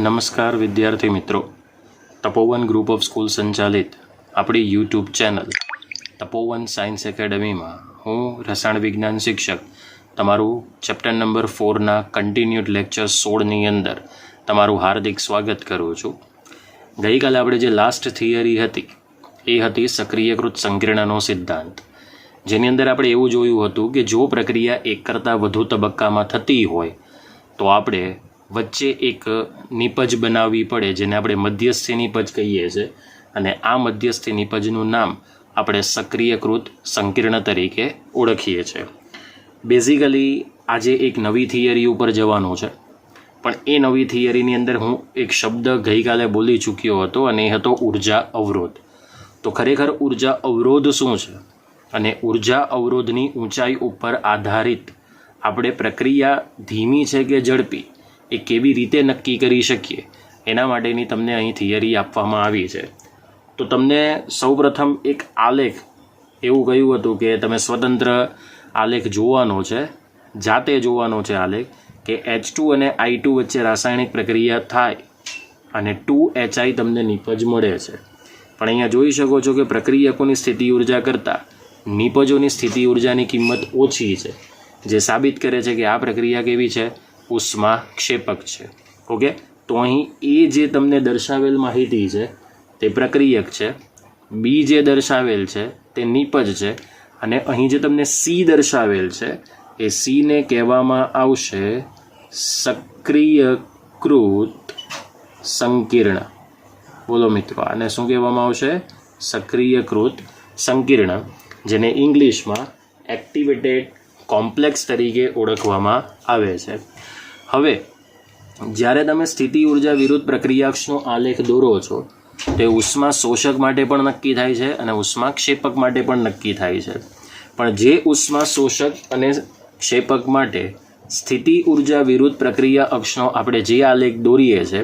નમસ્કાર વિદ્યાર્થી મિત્રો, તપોવન ગ્રુપ ઓફ સ્કૂલ સંચાલિત આપણી યુટ્યુબ ચેનલ તપોવન સાયન્સ એકેડમીમાં હું રસાયણ વિજ્ઞાન શિક્ષક તમારું ચેપ્ટર નંબર 4ના કન્ટિન્યુડ લેક્ચર 16ની અંદર તમારું હાર્દિક સ્વાગત કરું છું. ગઈકાલે આપણે જે લાસ્ટ થિયરી હતી એ હતી સક્રિયકૃત સંકીર્ણનો સિદ્ધાંત, જેની અંદર આપણે એવું જોયું હતું કે જો પ્રક્રિયા એક કરતાં વધુ તબક્કામાં થતી હોય તો આપણે વચ્ચે એક નિપજ બનાવવી પડે, જેને આપણે મધ્યસ્થી નિપજ કહીએ છીએ, અને આ મધ્યસ્થી નિપજનું નામ આપણે સક્રિયકૃત સંકીર્ણ તરીકે ઓળખીએ છીએ. બેઝિકલી આજે એક નવી થિયરી ઉપર જવાનું છે, પણ એ નવી થિયરીની અંદર હું એક શબ્દ ગઈકાલે બોલી ચૂક્યો હતો અને એ હતો ઉર્જા અવરોધ. તો ખરેખર ઉર્જા અવરોધ શું છે અને ઉર્જા અવરોધની ઊંચાઈ ઉપર આધારિત આપણે પ્રક્રિયા ધીમી છે કે ઝડપી એ કેવી રીતે નક્કી કરી શકીએ એના માટેની તમને અહીં થિયરી આપવામાં આવી છે. તો તમને સૌપ્રથમ એક આલેખ એવું કહ્યું હતું કે તમે સ્વતંત્ર આલેખ જોવાનો છે, જાતે જોવાનો છે આલેખ, કે H2 અને I2 વચ્ચે રાસાયણિક પ્રક્રિયા થાય અને 2HI તમને નિપજ મળે છે. પણ અહીંયા જોઈ શકો છો કે પ્રક્રિયકોની સ્થિતિ ઉર્જા કરતાં નિપજોની સ્થિતિ ઉર્જાની કિંમત ઓછી છે, જે સાબિત કરે છે કે આ પ્રક્રિયા કેવી છે, ઉષ્મા ક્ષેપક છે. ઓકે, તો અહીં એ જે તમને દર્શાવેલ માહિતી છે તે પ્રક્રિયક છે, બી જે દર્શાવેલ છે તે નિપજ છે, અને અહીં જે તમને સી દર્શાવેલ છે એ સીને કહેવામાં આવશે સક્રિયકૃત સંકીર્ણ. બોલો મિત્રો, આને શું કહેવામાં આવશે? સક્રિયકૃત સંકીર્ણ, જેને ઇંગ્લિશમાં એક્ટિવેટેડ કોમ્પ્લેક્સ તરીકે ઓળખવામાં આવે છે. હવે જ્યારે તમે સ્થિતિ ઉર્જા વિરુદ્ધ પ્રક્રિયાક્ષનો આલેખ દોરો છો તે ઉષ્મા શોષક માટે પણ નક્કી થાય છે અને ઉષ્મા ક્ષેપક માટે પણ નક્કી થાય છે. પણ જે ઉષ્મા શોષક અને ક્ષેપક માટે સ્થિતિ ઉર્જા વિરુદ્ધ પ્રક્રિયા અક્ષનો આપણે જે આલેખ દોરીએ છીએ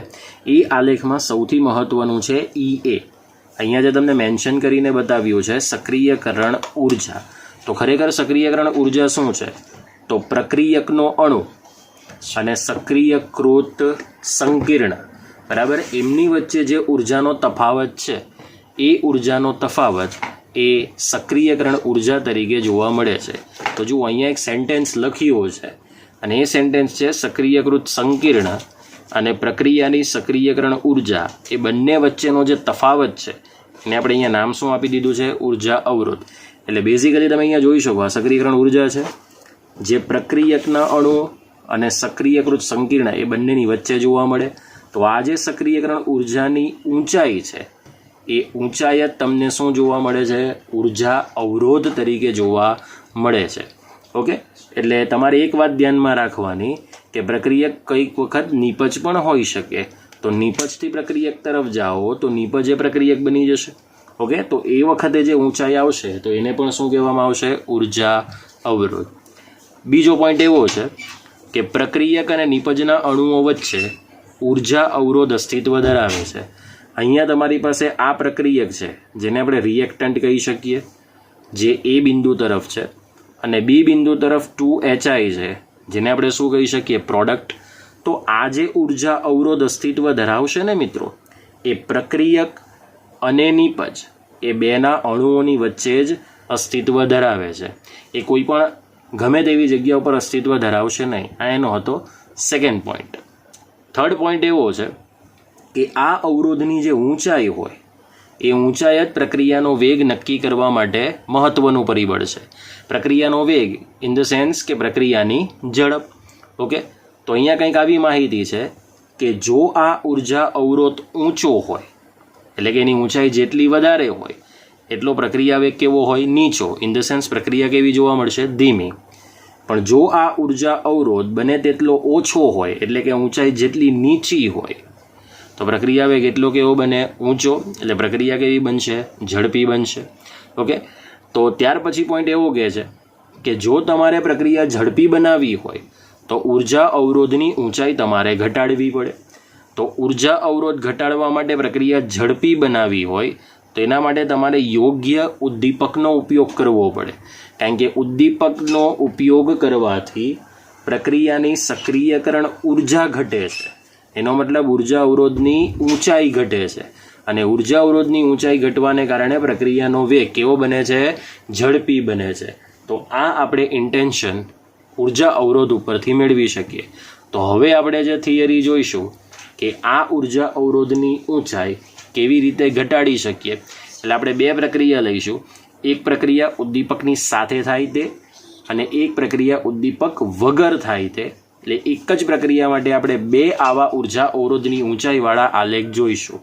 એ આલેખમાં સૌથી મહત્ત્વનું છે EA. અહીંયા જે તમને મેન્શન કરીને બતાવ્યું છે સક્રિયકરણ ઉર્જા. તો ખરેખર સક્રિયકરણ ઉર્જા શું છે? તો પ્રક્રિયકનો અણુ અને સક્રિયકૃત સંકીર્ણ, બરાબર, એમની વચ્ચે જે ઉર્જાનો તફાવત છે એ ઉર્જાનો તફાવત એ સક્રિયકરણ ઉર્જા તરીકે જોવા મળે છે. તો જો અહીંયા એક સેન્ટેન્સ લખ્યો છે અને એ સેન્ટેન્સ છે સક્રિયકૃત સંકીર્ણ અને પ્રક્રિયાની સક્રિયકરણ ઉર્જા એ બંને વચ્ચેનો જે તફાવત છે એને આપણે અહીંયા નામ શું આપી દીધું છે? ઉર્જા અવરોધ. એટલે બેઝિકલી તમે અહીંયા જોઈ શકો આ સક્રિયકરણ ઉર્જા છે જે પ્રક્રિયકના અણુ અને સક્રિયકૃત સંકીર્ણ એ બંનેની વચ્ચે જોવા મળે. તો આ જે સક્રિયકરણ ઉર્જાની ઊંચાઈ છે એ ઊંચાઈ તમને શું જોવા મળે છે? ઉર્જા અવરોધ તરીકે જોવા મળે છે. ઓકે, એટલે તમારે એક વાત ધ્યાનમાં રાખવાની કે પ્રક્રિયક કઈક વખત નિપજ પણ હોઈ શકે. તો નિપજથી પ્રક્રિયક તરફ જાઓ તો નિપજ એ પ્રક્રિયક બની જશે. ઓકે, તો એ વખતે જે ઊંચાઈ આવશે તો એને પણ શું કહેવામાં આવશે? ઉર્જા અવરોધ. બીજો પોઈન્ટ એવો છે કે પ્રક્રિયક અને નિપજના અણુઓ વચ્ચે ઉર્જા અવરોધ અસ્તિત્વ ધરાવે છે. અહીંયા તમારી પાસે આ પ્રક્રિયક છે જેને આપણે રિએક્ટન્ટ કહી શકીએ, જે એ બિંદુ તરફ છે, અને બી બિંદુ તરફ 2HI છે જેને આપણે શું કહી શકીએ? પ્રોડક્ટ. તો આ જે ઉર્જા અવરોધ અસ્તિત્વ ધરાવશે ને મિત્રો, એ પ્રક્રિયક અને નિપજ એ બેના અણુઓની વચ્ચે જ અસ્તિત્વ ધરાવે છે. એ કોઈ પણ ગમે તેવી જગ્યા ઉપર અસ્તિત્વ ધરાવશે નહીં. આ એનો હતો સેકન્ડ પોઈન્ટ. થર્ડ પોઈન્ટ એવો છે કે આ અવરોધની જે ઊંચાઈ હોય એ ઊંચાઈ જ પ્રક્રિયાનો વેગ નક્કી કરવા માટે મહત્ત્વનું પરિબળ છે. પ્રક્રિયાનો વેગ ઇન ધ સેન્સ કે પ્રક્રિયાની ઝડપ. ઓકે, તો અહીંયા કંઈક આવી માહિતી છે કે જો આ ઉર્જા અવરોધ ઊંચો હોય, એટલે કે એની ઊંચાઈ જેટલી વધારે હોય એટલો પ્રક્રિયા વેગ કેવો હોય? નીચો. ઇન ધ સેન્સ પ્રક્રિયા કેવી જોવા મળશે? ધીમી. પણ જો આ ઉર્જા અવરોધ બને તેટલો ઓછો હોય, એટલે કે ઊંચાઈ જેટલી નીચી હોય, તો પ્રક્રિયા વેગ એટલો કેવો બને? ઊંચો. એટલે પ્રક્રિયા કેવી બનશે? ઝડપી બનશે. ઓકે, તો ત્યાર પછી પોઈન્ટ એવો કહે છે કે જો તમારે પ્રક્રિયા ઝડપી બનાવવી હોય તો ઉર્જા અવરોધની ઊંચાઈ તમારે ઘટાડવી પડે. તો ઉર્જા અવરોધ ઘટાડવા માટે પ્રક્રિયા ઝડપી બનાવવી હોય તો એના માટે તમારે યોગ્ય ઉદ્દીપકનો ઉપયોગ કરવો પડે, કારણ કે ઉદ્દીપકનો ઉપયોગ કરવાથી પ્રક્રિયાની સક્રિયકરણ ઉર્જા ઘટે છે એનો મતલબ ઉર્જા અવરોધની ઊંચાઈ ઘટે છે અને ઉર્જા અવરોધની ઊંચાઈ ઘટવાને કારણે પ્રક્રિયાનો વેગ કેવો બને છે? ઝડપી બને છે. તો આ આપણે ઇન્ટેન્શન ઉર્જા અવરોધ ઉપરથી મેળવી શકીએ. તો હવે આપણે જે થિયરી જોઈશું કે આ ઉર્જા અવરોધની ઊંચાઈ કેવી રીતે ઘટાડી શકીએ. એટલે આપણે બે પ્રક્રિયા લઈશું. એક પ્રક્રિયા ઉદ્દીપકની સાથે થાય તે અને એક પ્રક્રિયા ઉદ્દીપક વગર થાય તે. એટલે એક જ પ્રક્રિયા માટે આપણે બે આવા ઉર્જા અવરોધની ઊંચાઈવાળા આલેખ જોઈશું.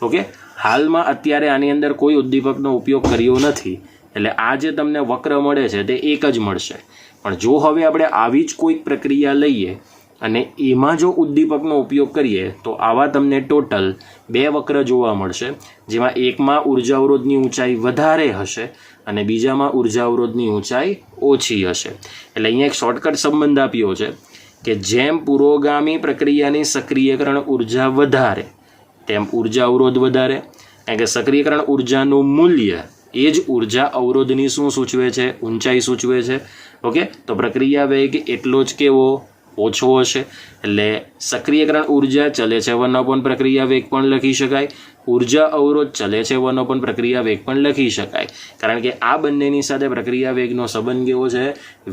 ઓકે, હાલમાં અત્યારે આની અંદર કોઈ ઉદ્દીપકનો ઉપયોગ કર્યો નથી એટલે આ જે તમને વક્ર મળે છે તે એક જ મળશે. પણ જો હવે આપણે આવી જ કોઈક પ્રક્રિયા લઈએ અને એમાં જો ઉદ્દીપકનો ઉપયોગ કરીએ તો આવા તમને ટોટલ બે વક્ર જોવા મળશે, જેમાં એકમાં ઉર્જા અવરોધની ઊંચાઈ વધારે હશે અને બીજામાં ઉર્જા અવરોધની ઊંચાઈ ઓછી હશે. એટલે અહીંયા એક શોર્ટકટ સંબંધ આપ્યો છે કે જેમ પુરોગામી પ્રક્રિયાની સક્રિયકરણ ઉર્જા વધારે તેમ ઉર્જા અવરોધ વધારે. કારણ કે સક્રિયકરણ ઉર્જાનું મૂલ્ય એ જ ઉર્જા અવરોધની શું સૂચવે છે? ઊંચાઈ સૂચવે છે. ઓકે, તો પ્રક્રિયા વેગ એટલો જ કેવો? ઓછો હશે. એટલે સક્રિયકરણ ઉર્જા ચલે છે 1/, પ્રક્રિયા વેગ પણ લખી શકાય. ઉર્જા અવરોધ ચલે છે 1/, પ્રક્રિયા વેગ પણ લખી શકાય. કારણ કે આ બંનેની સાથે પ્રક્રિયા વેગનો સંબંધ કેવો છે?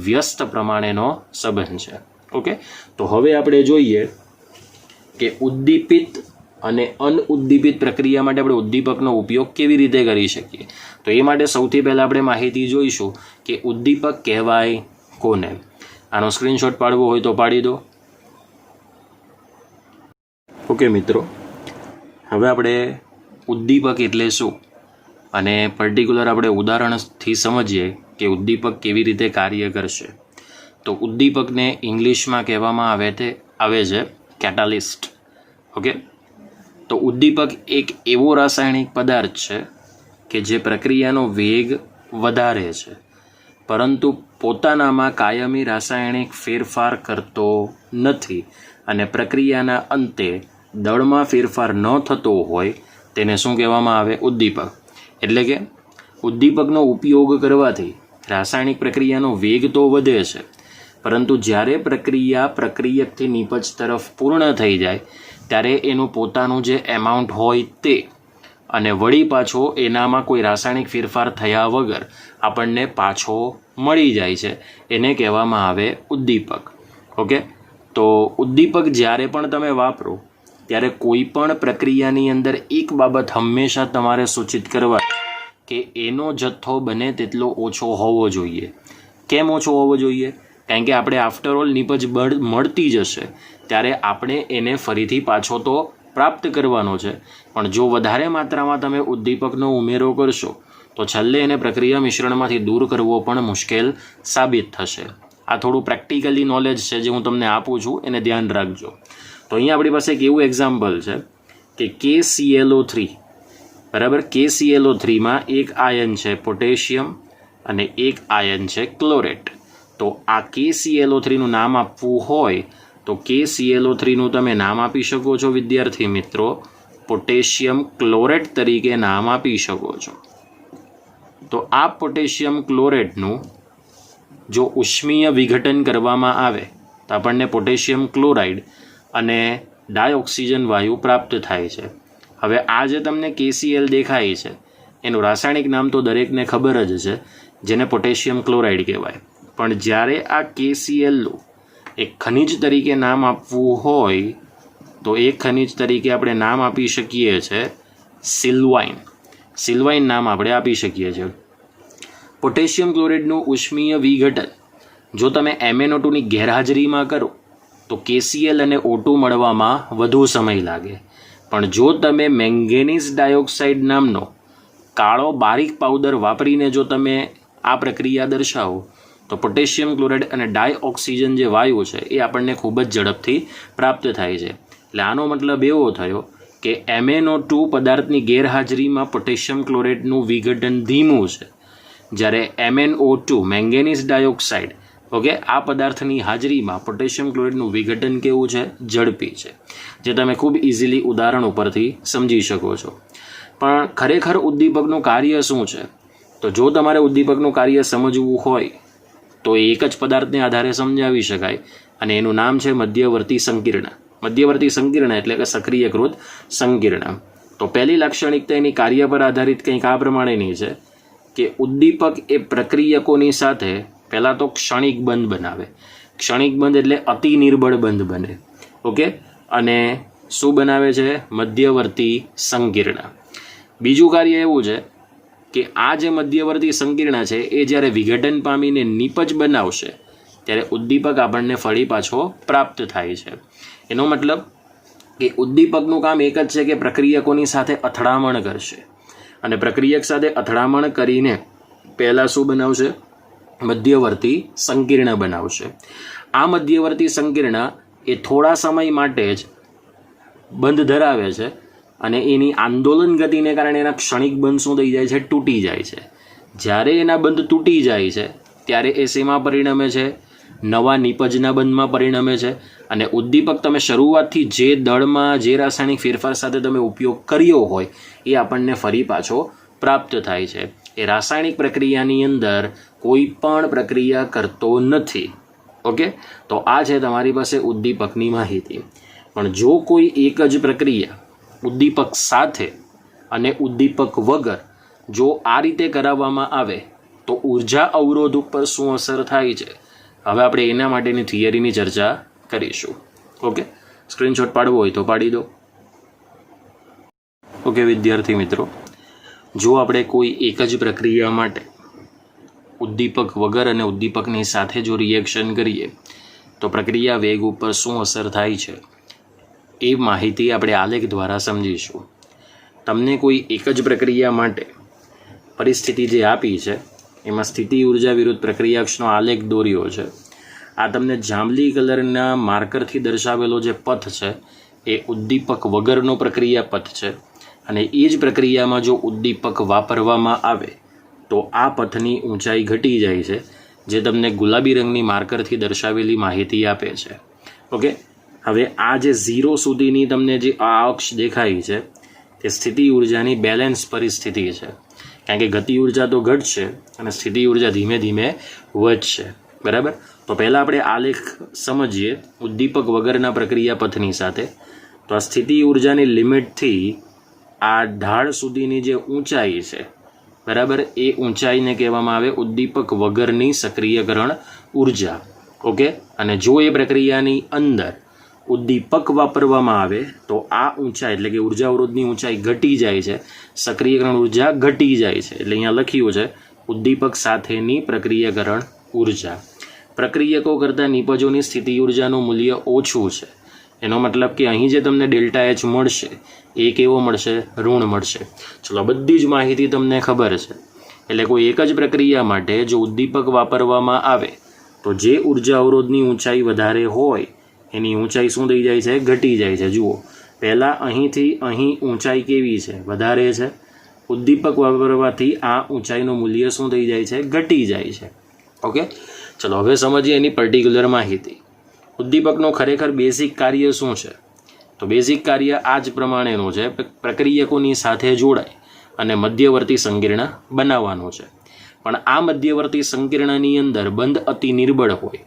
વ્યસ્ત પ્રમાણેનો સંબંધ છે. ઓકે, તો હવે આપણે જોઈએ કે ઉદ્દીપિત અને અનઉદ્દીપિત પ્રક્રિયા માટે આપણે ઉદ્દીપકનો ઉપયોગ કેવી રીતે કરી શકીએ. તો એ માટે સૌથી પહેલાં આપણે માહિતી જોઈશું કે ઉદ્દીપક કહેવાય કોને. આનો સ્ક્રીનશોટ પાડવો હોય તો પાડી દો. ઓકે મિત્રો, હવે આપણે ઉદ્દીપક એટલે શું અને પર્ટિક્યુલર આપણે ઉદાહરણથી સમજીએ કે ઉદ્દીપક કેવી રીતે કાર્ય કરશે. તો ઉદ્દીપકને ઇંગ્લિશમાં કહેવામાં આવે છે કેટાલિસ્ટ. ઓકે, તો ઉદ્દીપક એક એવો રાસાયણિક પદાર્થ છે કે જે પ્રક્રિયાનો વેગ વધારે છે પરંતુ પોતાનામાં કાયમી રાસાયણિક ફેરફાર કરતો નથી અને પ્રક્રિયાના અંતે દળમાં ફેરફાર ન થતો હોય તેને શું કહેવામાં આવે? ઉદ્દીપક. એટલે કે ઉદ્દીપકનો ઉપયોગ કરવાથી રાસાયણિક પ્રક્રિયાનો વેગ તો વધે છે પરંતુ જ્યારે પ્રક્રિયા પ્રક્રિયકથી નિપજ તરફ પૂર્ણ થઈ જાય ત્યારે એનું પોતાનું જે એમાઉન્ટ હોય તે અને વળી પાછો એનામાં કોઈ રાસાયણિક ફેરફાર થયા વગર આપણને પાછો મળી જાય છે, એને કહેવામાં આવે ઉદ્દીપક. ઓકે, તો ઉદ્દીપક જ્યારે પણ તમે વાપરો ત્યારે કોઈ પણ પ્રક્રિયાની અંદર એક બાબત હંમેશા તમારે સૂચિત કરવા કે એનો જથ્થો બને તેટલો ઓછો હોવો જોઈએ. કેમ ઓછો હોવો જોઈએ? કારણ કે આપણે આફ્ટરઓલ નિપજ મળતી જશે ત્યારે આપણે એને ફરીથી પાછો તો પ્રાપ્ત કરવાનો છે, પણ જો વધારે માત્રામાં તમે ઉદ્દીપકનો ઉમેરો કરશો તો છેલ્લે એને પ્રક્રિયા મિશ્રણમાંથી દૂર કરવો પણ મુશ્કેલ સાબિત થશે. આ થોડું પ્રેક્ટિકલી નોલેજ છે જે હું તમને આપું છું, એને ધ્યાન રાખજો. તો અહીંયા આપણી પાસે એક એવું એક્ઝામ્પલ છે કે KClO3, બરાબર. KClO3માં એક આયન છે પોટેશિયમ અને એક આયન છે ક્લોરેટ. તો આ KClO3નું નામ આપવું હોય તો KClO3નું તમે નામ આપી શકો છો વિદ્યાર્થી મિત્રો, પોટેશિયમ ક્લોરેટ તરીકે નામ આપી શકો છો. તો આ પોટેશિયમ ક્લોરેટનું જો ઉષ્મીય વિઘટન કરવામાં આવે તો આપણને પોટેશિયમ ક્લોરાઇડ અને ડાયઓક્સિજન વાયુ પ્રાપ્ત થાય છે. હવે આ જે તમને KCl દેખાય છે એનું રાસાયણિક નામ તો દરેકને ખબર જ છે, જેને પોટેશિયમ ક્લોરાઇડ કહેવાય. પણ જ્યારે આ KClનું એક ખનિજ તરીકે નામ આપવું હોય તો એક ખનિજ તરીકે આપણે નામ આપી શકીએ છીએ સિલ્વાઇન. સિલ્વાઇન નામ આપણે આપી શકીએ છીએ. પોટેશિયમ ક્લોરાઇડનું ઉષ્મીય વિઘટન જો તમે MnO2ની ગેરહાજરીમાં કરો તો KCl અને O2 મળવામાં વધુ સમય લાગે, પણ જો તમે મેંગેનીઝ ડાયોક્સાઇડ નામનો કાળો બારીક પાવડર વાપરીને જો તમે આ પ્રક્રિયા દર્શાવો તો પોટેશિયમ ક્લોરાઇડ અને ડાયઓક્સિજન જે વાયુ છે એ આપણને ખૂબ જ ઝડપથી પ્રાપ્ત થાય છે. એટલે આનો મતલબ એવો થયો કે MnO2 પદાર્થની ગેરહાજરીમાં પોટેશિયમ ક્લોરાઇડનું વિઘટન ધીમું છે, જ્યારે MnO2 મેંગેનીઝ ડાયોક્સાઇડ ઓકે આ પદાર્થની હાજરીમાં પોટેશિયમ ક્લોરાઇડનું વિઘટન કેવું છે? ઝડપી છે, જે તમે ખૂબ ઇઝીલી ઉદાહરણ ઉપરથી સમજી શકો છો. પણ ખરેખર ઉદ્દીપકનું કાર્ય શું છે? તો જો તમારે ઉદ્દીપકનું કાર્ય સમજવું હોય તો એક જ પદાર્થને આધારે સમજાવી શકાય અને એનું નામ છે મધ્યવર્તી સંકીર્ણ. મધ્યવર્તી સંકીર્ણ એટલે કે સક્રિયકૃત સંકીર્ણ. તો પહેલી લાક્ષણિકતા એની કાર્ય પર આધારિત કંઈક આ પ્રમાણેની છે કે ઉદ્દીપક એ પ્રક્રિયકોની સાથે પહેલાં તો ક્ષણિક બંધ બનાવે. ક્ષણિક બંધ એટલે અતિ નિર્બળ બંધ બને. ઓકે, અને શું બનાવે છે? મધ્યવર્તી સંકીર્ણ. બીજું કાર્ય એવું છે કે આ જે મધ્યવર્તી સંકીર્ણ છે એ જ્યારે વિઘટન પામીને નિપજ બનાવશે ત્યારે ઉદ્દીપક આપણને ફરી પાછો પ્રાપ્ત થાય છે. એનો મતલબ કે ઉદ્દીપકનું કામ એક જ છે કે પ્રક્રિયકોની સાથે અથડામણ કરશે અને પ્રક્રિયક સાથે અથડામણ કરીને પહેલાં શું બનાવશે? મધ્યવર્તી સંકીર્ણ બનાવશે. આ મધ્યવર્તી સંકીર્ણ એ થોડા સમય માટે જ બંધ ધરાવે છે અને એની આંદોલન ગતિને કારણે એના ક્ષણિક બંધ શું થઈ જાય છે? તૂટી જાય છે. જ્યારે એના બંધ તૂટી જાય છે ત્યારે એ શેમાં પરિણમે છે? નવા નિપજના બંધમાં પરિણમે છે. અને ઉદ્દીપક તમે શરૂઆતથી જે દળમાં જે રાસાયણિક ફેરફાર સાથે તમે ઉપયોગ કર્યો હોય એ આપણને ફરી પાછો પ્રાપ્ત થાય છે. એ રાસાયણિક પ્રક્રિયાની અંદર કોઈ પણ પ્રક્રિયા કરતો નથી. ઓકે, તો આ છે તમારી પાસે ઉદ્દીપકની માહિતી. પણ જો કોઈ એક જ પ્રક્રિયા ઉદ્દીપક સાથે અને ઉદ્દીપક વગર જો આ રીતે કરાવવામાં આવે તો ઉર્જા અવરોધ ઉપર શું અસર થાય છે? હવે આપણે એના માટેની થિયરીની ચર્ચા કરીશું. ઓકે, સ્ક્રીનશોટ પાડવો હોય તો પાડી દો. ઓકે વિદ્યાર્થી મિત્રો, જો આપણે કોઈ એક જ પ્રક્રિયા માટે ઉદ્દીપક વગર અને ઉદ્દીપકની સાથે જો રિએક્શન કરીએ તો પ્રક્રિયા વેગ ઉપર શું અસર થાય છે એ માહિતી આપણે આલેખ દ્વારા સમજીશું. તમને કોઈ એક જ પ્રક્રિયા માટે પરિસ્થિતિ જે આપી છે એમાં સ્થિતિ ઉર્જા વિરુદ્ધ પ્રક્રિયાક્ષનો આલેખ દોર્યો છે. આ તમને જાંબલી કલરના માર્કરથી દર્શાવેલો જે પથ છે એ ઉદ્દીપક વગરનો પ્રક્રિયા પથ છે અને એ જ પ્રક્રિયામાં જો ઉદ્દીપક વાપરવામાં આવે તો આ પથની ઊંચાઈ ઘટી જાય છે, જે તમને ગુલાબી રંગની માર્કરથી દર્શાવેલી માહિતી આપે છે. ઓકે, હવે આ જે 0 સુધીની તમને જે આ અક્ષ દેખાય છે તે સ્થિતિ ઉર્જાની બેલેન્સ પરિસ્થિતિ છે, કારણ કે ગતિ ઉર્જા તો ઘટશે અને સ્થિતિ ઉર્જા ધીમે ધીમે વધશે. બરાબર, તો પહેલાં આપણે આલેખ સમજીએ ઉદ્દીપક વગરના પ્રક્રિયા પથની સાથે. તો આ સ્થિતિ ઉર્જાની લિમિટથી આ ઢાળ સુધીની જે ઊંચાઈ છે, બરાબર, એ ઊંચાઈને કહેવામાં આવે ઉદ્દીપક વગરની સક્રિયકરણ ઉર્જા. ઓકે, અને જો એ પ્રક્રિયાની અંદર ઉદ્દીપક વાપરવામાં આવે તો આ ઊંચાઈ એટલે કે ઉર્જા અવરોધની ઊંચાઈ ઘટી જાય છે, સક્રિયકરણ ઉર્જા ઘટી જાય છે. એટલે અહીંયા લખ્યું છે ઉદ્દીપક સાથેની પ્રક્રિયકરણ ઉર્જા. પ્રક્રિયકો કરતાં નિપજોની સ્થિતિ ઉર્જાનું મૂલ્ય ઓછું છે. એનો મતલબ કે અહીં જે તમને ડેલ્ટા એચ મળશે એ કેવો મળશે? ઋણ મળશે. ચલો, બધી જ માહિતી તમને ખબર છે. એટલે કોઈ એક જ પ્રક્રિયા માટે જો ઉદ્દીપક વાપરવામાં આવે તો જે ઉર્જા અવરોધની ઊંચાઈ વધારે હોય એની ઊંચાઈ શું થઈ જાય છે? ઘટી જાય છે. જુઓ, પહેલાં અહીંથી અહીં ઊંચાઈ કેવી છે? વધારે છે. ઉદ્દીપક વાપરવાથી આ ઊંચાઈનું મૂલ્ય શું થઈ જાય છે? ઘટી જાય છે. ઓકે, ચલો હવે સમજીએ એની પર્ટિક્યુલર માહિતી. ઉદ્દીપકનું ખરેખર બેઝિક કાર્ય શું છે? તો બેઝિક કાર્ય આ જ પ્રમાણેનું છે. પ્રક્રિયકોની સાથે જોડાય અને મધ્યવર્તી સંકીર્ણ બનાવવાનું છે. પણ આ મધ્યવર્તી સંકીર્ણની અંદર બંધ અતિ નિર્બળ હોય,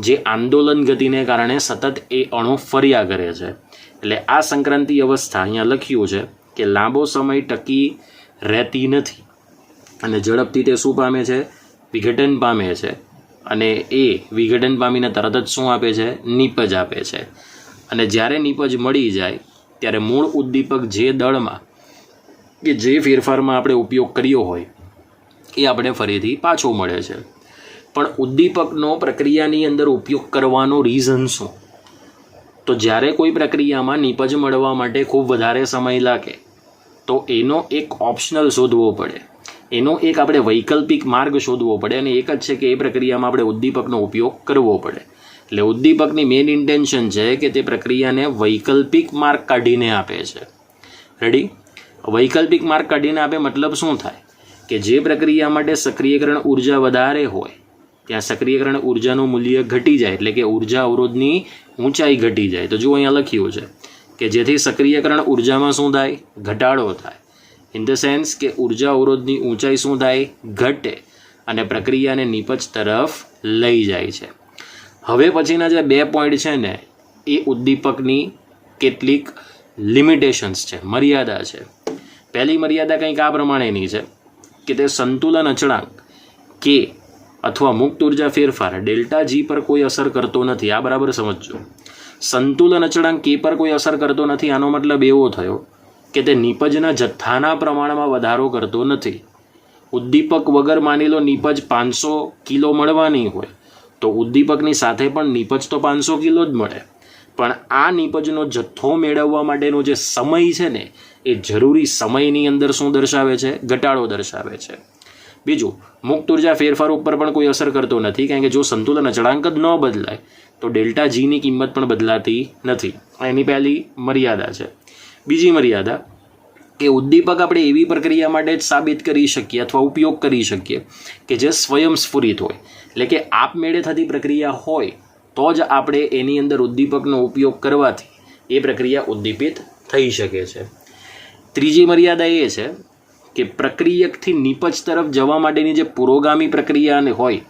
જે આંદોલન ગતિને કારણે સતત એ અણુ ફર્યા કરે છે. એટલે આ સંક્રાંતિ અવસ્થા અહીંયા લખ્યું છે કે લાંબો સમય ટકી રહેતી નથી અને ઝડપથી તે શું પામે છે? વિઘટન પામે છે. અને એ વિઘટન પામીને તરત જ શું આપે છે? નિપજ આપે છે. અને જ્યારે નિપજ મળી જાય ત્યારે મૂળ ઉદ્દીપક જે દળમાં કે જે ફેરફારમાં આપણે ઉપયોગ કર્યો હોય એ આપણે ફરીથી પાછો મળે છે. પણ ઉદ્દીપકનો પ્રક્રિયાની અંદર ઉપયોગ કરવાનો રીઝન શું? તો જ્યારે કોઈ પ્રક્રિયામાં નિપજ મળવા માટે ખૂબ વધારે સમય લાગે તો એનો એક ઓપ્શનલ શોધવો પડે, એનો એક આપણે વૈકલ્પિક માર્ગ શોધવો પડે, અને એક જ છે કે એ પ્રક્રિયામાં આપણે ઉદ્દીપકનો ઉપયોગ કરવો પડે. એટલે ઉદ્દીપકની મેઇન ઇન્ટેન્શન છે કે તે પ્રક્રિયાને વૈકલ્પિક માર્ગ કાઢીને આપે છે. રેડી? વૈકલ્પિક માર્ગ કાઢીને આપે મતલબ શું થાય? કે જે પ્રક્રિયા માટે સક્રિયકરણ ઉર્જા વધારે હોય ત્યાં સક્રિયકરણ ઉર્જાનું મૂલ્ય ઘટી જાય, એટલે કે ઉર્જા અવરોધની ઊંચાઈ ઘટી જાય. તો જો અહીંયા લખ્યું છે કે જેથી સક્રિયકરણ ઉર્જામાં શું થાય? ઘટાડો થાય. ઇન ધ સેન્સ કે ઉર્જા અવરોધની ઊંચાઈ શું થાય? ઘટે અને પ્રક્રિયાને નિપજ તરફ લઈ જાય છે. હવે પછીના જે 2 પોઈન્ટ છે ને એ ઉદ્દીપકની કેટલીક લિમિટેશન્સ છે, મર્યાદા છે. પહેલી મર્યાદા કંઈક આ પ્રમાણેની છે કે તે સંતુલન અચળાંક કે અથવા મુક્ત ઉર્જા ફેરફાર ડેલ્ટા જી પર કોઈ અસર કરતો નથી. આ બરાબર સમજજો. સંતુલન અચળાંક કે પર કોઈ અસર કરતો નથી, આનો મતલબ એવો થયો કે તે નિપજના જથ્થાના પ્રમાણમાં વધારો કરતો નથી. ઉદ્દીપક વગર માની લો નિપજ 500 કિલો મળવાની હોય તો ઉદ્દીપકની સાથે પણ નિપજ તો 500 કિલો જ મળે, પણ આ નિપજનો જથ્થો મેળવવા માટેનો જે સમય છે ને એ જરૂરી સમયની અંદર શું દર્શાવે છે? ઘટાડો દર્શાવે છે. બીજું, મુક્ત ઉર્જા ફેરફાર ઉપર પણ કોઈ અસર કરતો નથી, કારણ કે જો સંતુલન અચળાંક જ ન બદલાય તો ડેલ્ટા જીની કિંમત પણ બદલાતી નથી. એની પહેલી મર્યાદા છે. બીજી મર્યાદા કે ઉદ્દીપક આપણે એવી પ્રક્રિયા માટે જ સાબિત કરી શકીએ અથવા ઉપયોગ કરી શકીએ કે જે સ્વયંસ્ફુરિત હોય, એટલે કે આપમેળે થતી પ્રક્રિયા હોય તો જ આપણે એની અંદર ઉદ્દીપકનો ઉપયોગ કરવાથી એ પ્રક્રિયા ઉદ્દીપિત થઈ શકે છે. ત્રીજી મર્યાદા એ છે કે પ્રક્રિયકથી નિપજ તરફ જવા માટેની જે પુરોગામી પ્રક્રિયા હોય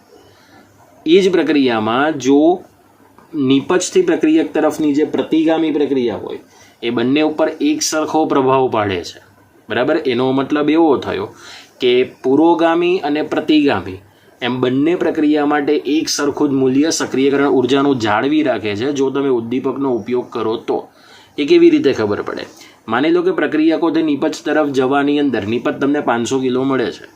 એ જ પ્રક્રિયામાં જો નિપજથી પ્રક્રિયક તરફની જે પ્રતિગામી પ્રક્રિયા હોય એ બંને ઉપર એક સરખો પ્રભાવ પાડે છે. બરાબર? એનો મતલબ એવો થયો કે પુરોગામી અને પ્રતિગામી એમ બંને પ્રક્રિયા માટે એક સરખું જ મૂલ્ય સક્રિયકરણ ઉર્જાનું જાળવી રાખે છે જો તમે ઉદ્દીપકનો ઉપયોગ કરો તો. એ કેવી રીતે ખબર પડે? માની લો કે પ્રક્રિયકોથી નિપજ તરફ જવાની અંદર નિપજ તમને 500 કિલો મળે છે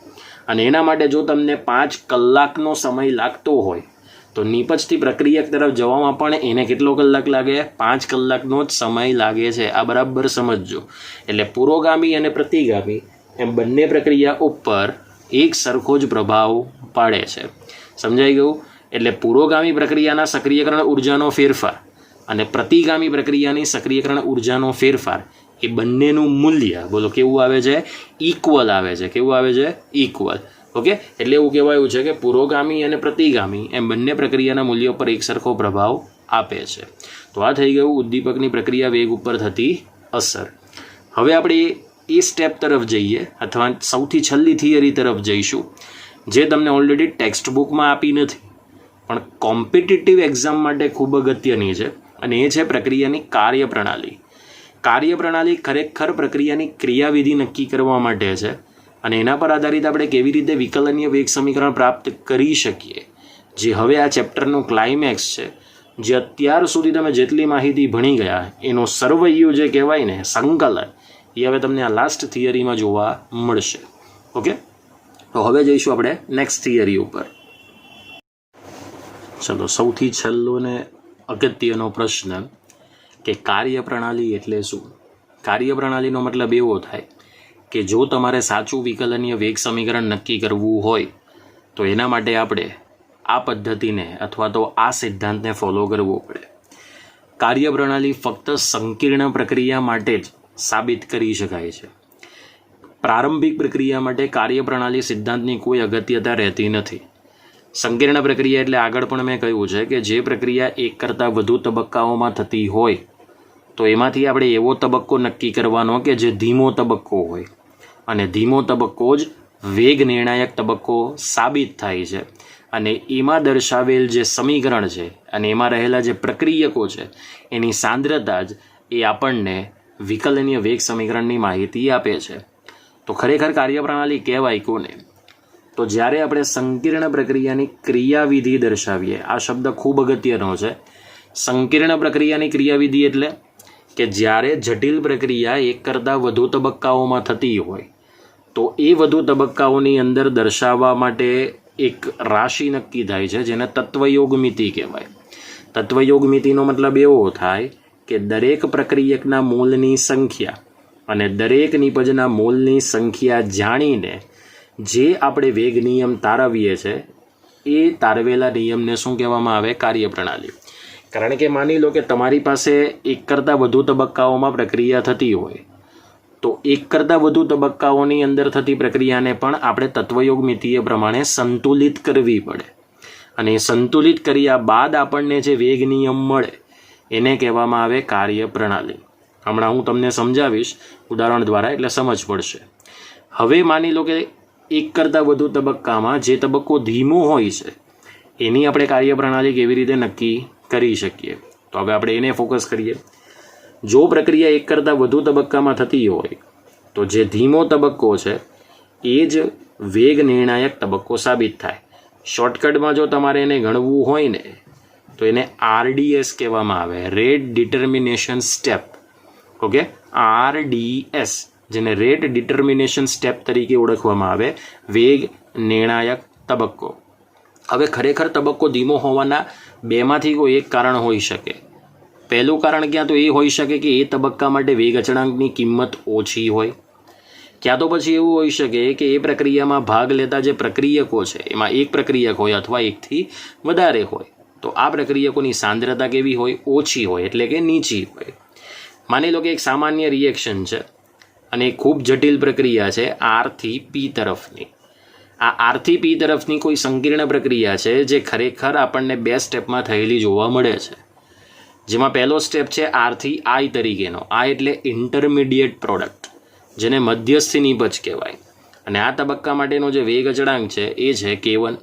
અને એના માટે જો તમને 5 કલાકનો સમય લાગતો હોય તો નિપજથી પ્રક્રિયક તરફ જવામાં પણ એને કેટલો કલાક લાગે? 5 કલાકનો જ સમય લાગે છે. આ બરાબર સમજજો. એટલે પુરોગામી અને પ્રતિગામી એમ બંને પ્રક્રિયા ઉપર એક સરખો જ પ્રભાવ પાડે છે. સમજાઈ ગયું? એટલે પુરોગામી પ્રક્રિયાના સક્રિયકરણ ઉર્જાનો ફેરફાર અને પ્રતિગામી પ્રક્રિયાની સક્રિયકરણ ઉર્જાનો ફેરફાર એ બંનેનું મૂલ્ય બોલો કેવું આવે છે? ઇક્વલ આવે છે. કેવું આવે છે? ઇક્વલ. ઓકે, એટલે એવું કહેવાયું છે કે પુરોગામી અને પ્રતિગામી એમ બંને પ્રક્રિયાના મૂલ્યો પર એક સરખો પ્રભાવ આપે છે. તો આ થઈ ગયું ઉદ્દીપકની પ્રક્રિયા વેગ ઉપર થતી અસર. હવે આપણે એ સ્ટેપ તરફ જઈએ અથવા સૌથી છેલ્લી થિયરી તરફ જઈશું જે તમને ઓલરેડી ટેક્સ્ટ બુકમાં આપી નથી પણ કોમ્પિટિટિવ એક્ઝામ માટે ખૂબ અગત્યની છે અને એ છે પ્રક્રિયાની કાર્યપ્રણાલી. કાર્યપ્રણાલી ખરેખર પ્રક્રિયાની ક્રિયાવિધિ નક્કી કરવા માટે છે અને એના પર આધારિત આપણે કેવી રીતે વિકલનીય વેગ સમીકરણ પ્રાપ્ત કરી શકીએ, જે હવે આ ચેપ્ટરનું ક્લાઇમેક્સ છે, જે અત્યાર સુધી તમે જેટલી માહિતી ભણી ગયા એનો સર્વૈયું જે કહેવાય ને સંકલન, એ હવે તમને આ લાસ્ટ થિયરીમાં જોવા મળશે. ઓકે, તો હવે જઈશું આપણે નેક્સ્ટ થિયરી ઉપર. ચલો, સૌથી છેલ્લો ને અગત્યનો પ્રશ્ન કે કાર્યપ્રણાલી એટલે શું? કાર્યપ્રણાલીનો મતલબ એવો થાય કે જો તમારે સાચું વિકલનીય વેગ સમીકરણ નક્કી કરવું હોય તો એના માટે આપણે આ પદ્ધતિને અથવા તો આ સિદ્ધાંતને ફોલો કરવો પડે. કાર્યપ્રણાલી ફક્ત સંકીર્ણ પ્રક્રિયા માટે જ સાબિત કરી શકાય છે. પ્રારંભિક પ્રક્રિયા માટે કાર્યપ્રણાલી સિદ્ધાંતની કોઈ અગત્યતા રહેતી નથી. સંકીર્ણ પ્રક્રિયા એટલે આગળ પણ મેં કહ્યું છે કે જે પ્રક્રિયા એક કરતાં વધુ તબક્કાઓમાં થતી હોય તો એમાંથી આપણે એવો તબક્કો નક્કી કરવાનો કે જે ધીમો તબક્કો હોય અને ધીમો તબક્કો જ વેગ નિર્ણાયક તબક્કો સાબિત થાય છે અને એમાં દર્શાવેલ જે સમીકરણ છે અને એમાં રહેલા જે પ્રક્રિયકો છે એની સાંદ્રતા જ એ આપણને વિકલનીય વેગ સમીકરણની માહિતી આપે છે. તો ખરેખર કાર્યપ્રણાલી કહેવાય કોને? તો જ્યારે આપણે સંકીર્ણ પ્રક્રિયાની ક્રિયાવિધિ દર્શાવીએ, આ શબ્દ ખૂબ અગત્યનો છે. સંકીર્ણ પ્રક્રિયાની ક્રિયાવિધિ એટલે કે જ્યારે જટિલ પ્રક્રિયા એક કરતાં વધુ તબક્કાઓમાં થતી હોય તો એ વધુ તબક્કાઓની અંદર દર્શાવવા માટે એક રાશિ નક્કી થાય છે જેને તત્વયોગ મિતિ કહેવાય. તત્વયોગ મિતિનો મતલબ એવો થાય કે દરેક પ્રક્રિયકના મોલની સંખ્યા અને દરેક નિપજના મોલની સંખ્યા જાણીને જે આપણે વેગ નિયમ તારવીએ છીએ એ તારવેલા નિયમને શું કહેવામાં આવે? કાર્યપ્રણાલી. કારણ કે માની લો કે તમારી પાસે એક કરતાં વધુ તબક્કાઓમાં પ્રક્રિયા થતી હોય તો એક કરતાં વધુ તબક્કાઓની અંદર થતી પ્રક્રિયાને પણ આપણે તત્વયોગ મિતિય પ્રમાણે સંતુલિત કરવી પડે અને સંતુલિત કર્યા બાદ આપણને જે વેગ નિયમ મળે એને કહેવામાં આવે કાર્યપ્રણાલી. હમણાં હું તમને સમજાવીશ ઉદાહરણ દ્વારા એટલે સમજ પડશે. હવે માની લો કે એક કરતાં વધુ તબક્કામાં જે તબક્કો ધીમો હોય છે એની આપણે કાર્યપ્રણાલી કેવી રીતે નક્કી કરી શકીએ? તો હવે આપણે એને ફોકસ કરીએ. જો પ્રક્રિયા એક કરતાં વધુ તબક્કામાં થતી હોય તો જે ધીમો તબક્કો છે એ જ વેગ નિર્ણાયક તબક્કો સાબિત થાય. શોર્ટકટમાં જો તમારે એને ગણવું હોય ને તો એને RDS કહેવામાં આવે, rate determination step. Okay, RDS, જેને રેટ ડિટર્મિનેશન સ્ટેપ તરીકે ઓળખવામાં આવે, વેગ નિર્ણાયક તબક્કો. હવે ખરેખર તબક્કો ધીમો હોવાના બેમાંથી કોઈ એક કારણ હોઈ શકે. પહેલું કારણ ક્યાં તો એ હોઈ શકે કે એ તબક્કા માટે વેગ અચળાંકની કિંમત ઓછી હોય, ક્યાં તો પછી એવું હોઈ શકે કે એ પ્રક્રિયામાં ભાગ લેતા જે પ્રક્રિયકો છે એમાં એક પ્રક્રિયક હોય અથવા એકથી વધારે હોય, તો આ પ્રક્રિયકોની સાંદ્રતા કેવી હોય? ઓછી હોય, એટલે કે નીચી હોય. માની લો કે એક સામાન્ય રિએક્શન છે અને એક ખૂબ જટિલ પ્રક્રિયા છે R થી P તરફની. આ R થી P તરફની કોઈ સંકીર્ણ પ્રક્રિયા છે જે ખરેખર આપણને 2 સ્ટેપમાં થયેલી જોવા મળે છે, જેમાં પહેલો સ્ટેપ છે R થી I તરીકેનો. આ એટલે ઇન્ટરમીડિયેટ પ્રોડક્ટ, જેને મધ્યસ્થી નીપજ કહેવાય. અને આ તબક્કા માટેનો જે વેગ અચળાંક છે એ છે K1.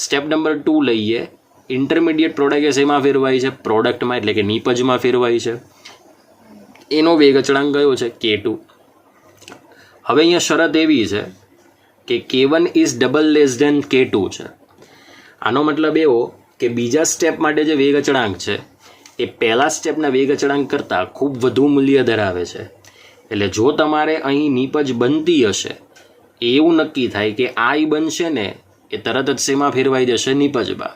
સ્ટેપ નંબર 2 લઈએ. ઇન્ટરમીડિયેટ પ્રોડક્ટ એ શેમાં ફેરવાય છે? પ્રોડક્ટમાં, એટલે કે નીપજમાં ફેરવાય છે. એનો વેગ અચળાંક કયો છે? K2. હવે અહીંયા શરત એવી છે કે K1 is double less than K2 છે. આનો મતલબ એવો કે બીજા સ્ટેપ માટે જે વેગ અચળાંક છે એ પહેલા સ્ટેપના વેગ અચળાંક કરતાં ખૂબ વધુ મૂલ્ય ધરાવે છે. એટલે જો તમારે અહીં નીપજ બનતી હશે, એવું નક્કી થાય કે I બનશે ને એ તરત જ શેમાં ફેરવાઈ જશે? નીપજમાં.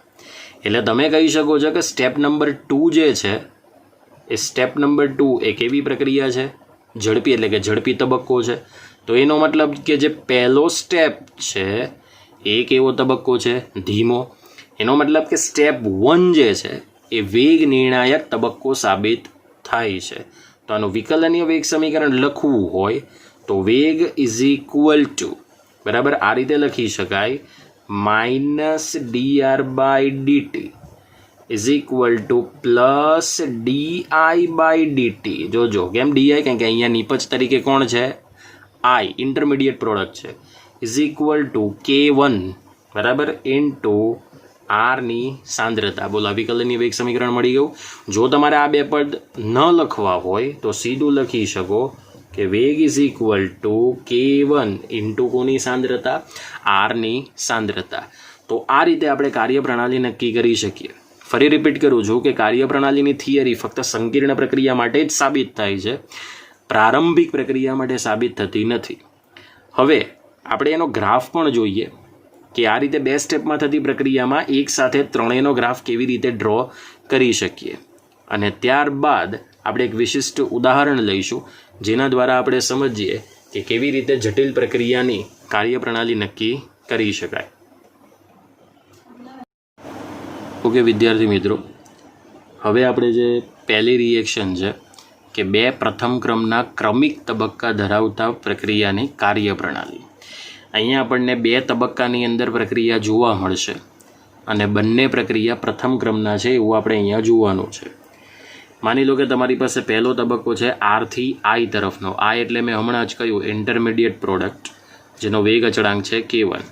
એટલે તમે કહી શકો છો કે સ્ટેપ નંબર 2 જે છે એ સ્ટેપ નંબર 2 એ કેવી પ્રક્રિયા છે? ઝડપી, એટલે કે ઝડપી તબક્કો છે. તો એનો મતલબ કે જે પહેલો સ્ટેપ છે એ કેવો તબક્કો છે? ધીમો. એનો મતલબ કે સ્ટેપ 1 જે છે એ વેગ નિર્ણાયક તબક્કો સાબિત થાય છે. તો આનું વિકલનીય વેગ સમીકરણ લખવું હોય તો વેગ ઇઝ ઇક્વલ ટુ, બરાબર, આ રીતે લખી શકાય, -dr/dt is equal two plus di/dt. જોજો કેમ di? કારણ કે અહીંયા નીપજ તરીકે કોણ છે? I, ઇન્ટરમીડિયેટ પ્રોડક્ટ છે. ઇઝ ઇક્વલ ટુ K1, બરાબર, ઇન્ટુ R ની સાંદ્રતા. બોલો, વિકલનીય વેગ સમીકરણ મળી ગયું. જો તમારે આ બે પદ ન લખવા હોય તો સીધું લખી શકો કે વેગ is equal to K1 into કોની સાંદ્રતા? R ની સાંદ્રતા. તો આ રીતે આપણે કાર્યપ્રણાલી નક્કી કરી શકીએ. ફરી રિપીટ કરું છું કે કાર્યપ્રણાલીની થિયરી ફક્ત સંકીર્ણ પ્રક્રિયા માટે જ સાબિત થાય છે, પ્રારંભિક પ્રક્રિયા માટે સાબિત થતી નથી. હવે આપણે એનો ગ્રાફ પણ જોઈએ કે આ રીતે 2 સ્ટેપમાં થતી પ્રક્રિયામાં એક સાથે ત્રણેયનો ગ્રાફ કેવી રીતે ડ્રો કરી શકીએ. અને ત્યારબાદ આપણે એક વિશિષ્ટ ઉદાહરણ લઈશું જેના દ્વારા આપણે સમજીએ કે કેવી રીતે જટિલ પ્રક્રિયાની કાર્યપ્રણાલી નક્કી કરી શકાય. ઓકે વિદ્યાર્થી મિત્રો, હવે આપણે જે પહેલી રિએક્શન છે કે 2 પ્રથમ ક્રમના ક્રમિક તબક્કા ધરાવતા પ્રક્રિયાની કાર્યપ્રણાલી. અહીંયા આપણને 2 તબક્કાની અંદર પ્રક્રિયા જોવા મળશે અને બંને પ્રક્રિયા પ્રથમ ક્રમના છે એવું આપણે અહીંયા જોવાનું છે. માની લો કે તમારી પાસે પહેલો તબક્કો છે R થી I તરફનો. I એટલે મેં હમણાં જ કહ્યું ઇન્ટરમીડિયેટ પ્રોડક્ટ, જેનો વેગ અચળાંક છે K1.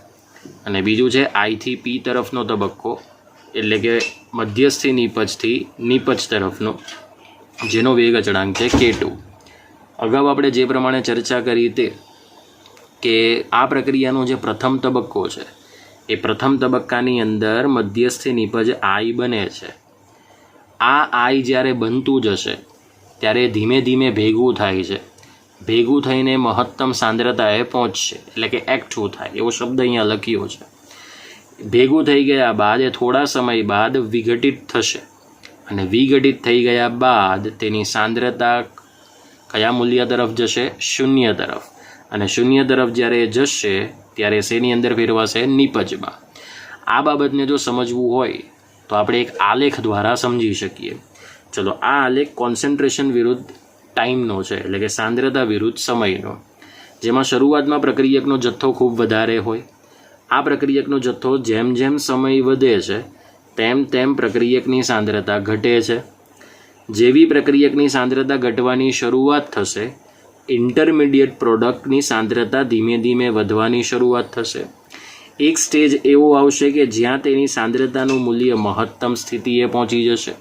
અને બીજું છે I થી P તરફનો તબક્કો, એટલે કે મધ્યસ્થી નીપજથી નીપજ તરફનો, જેનો વેગ અચળાંક છે K2. અગાઉ આપણે જે પ્રમાણે ચર્ચા કરી તે કે આ પ્રક્રિયાનો જે પ્રથમ તબક્કો છે એ પ્રથમ તબક્કાની અંદર મધ્યસ્થી નીપજ I બને છે. આ I જ્યારે બનતું જશે ત્યારે ધીમે ધીમે ભેગું થાય છે. ભેગું થઈને મહત્તમ સાંદ્રતાએ પહોંચશે, એટલે કે F2 થાય, એવો શબ્દ અહીંયા લખ્યો છે. ભેગું થઈ ગયા બાદ એ થોડા સમય બાદ વિઘટિત થશે અને વિઘટિત થઈ ગયા બાદ તેની સાંદ્રતા કયા મૂલ્ય તરફ જશે? 0 તરફ. અને 0 તરફ જ્યારે જશે ત્યારે શેની અંદર ફેરવાશે? નીપજમાં. આ બાબતને જો સમજવું હોય તો આપણે એક આલેખ દ્વારા સમજી શકીએ. ચલો, આ આલેખ કોન્સન્ટ્રેશન વિરુદ્ધ ટાઈમનો છે, એટલે કે સાંદ્રતા વિરુદ્ધ સમયનો, જેમાં શરૂઆતમાં પ્રક્રિયકનો જથ્થો ખૂબ વધારે હોય. આ પ્રક્રિયકનો જથ્થો જેમ જેમ સમય વધે છે તેમ તેમ પ્રક્રિયકની સાંદ્રતા ઘટે છે. જેવી પ્રક્રિયકની સાંદ્રતા ઘટવાની શરૂઆત થશે, ઇન્ટરમીડિયેટ પ્રોડક્ટની સાંદ્રતા ધીમે ધીમે વધવાની શરૂઆત થશે. એક સ્ટેજ એવો આવશે કે જ્યાં તેની સાંદ્રતાનું મૂલ્ય મહત્તમ સ્થિતિએ પહોંચી જશે.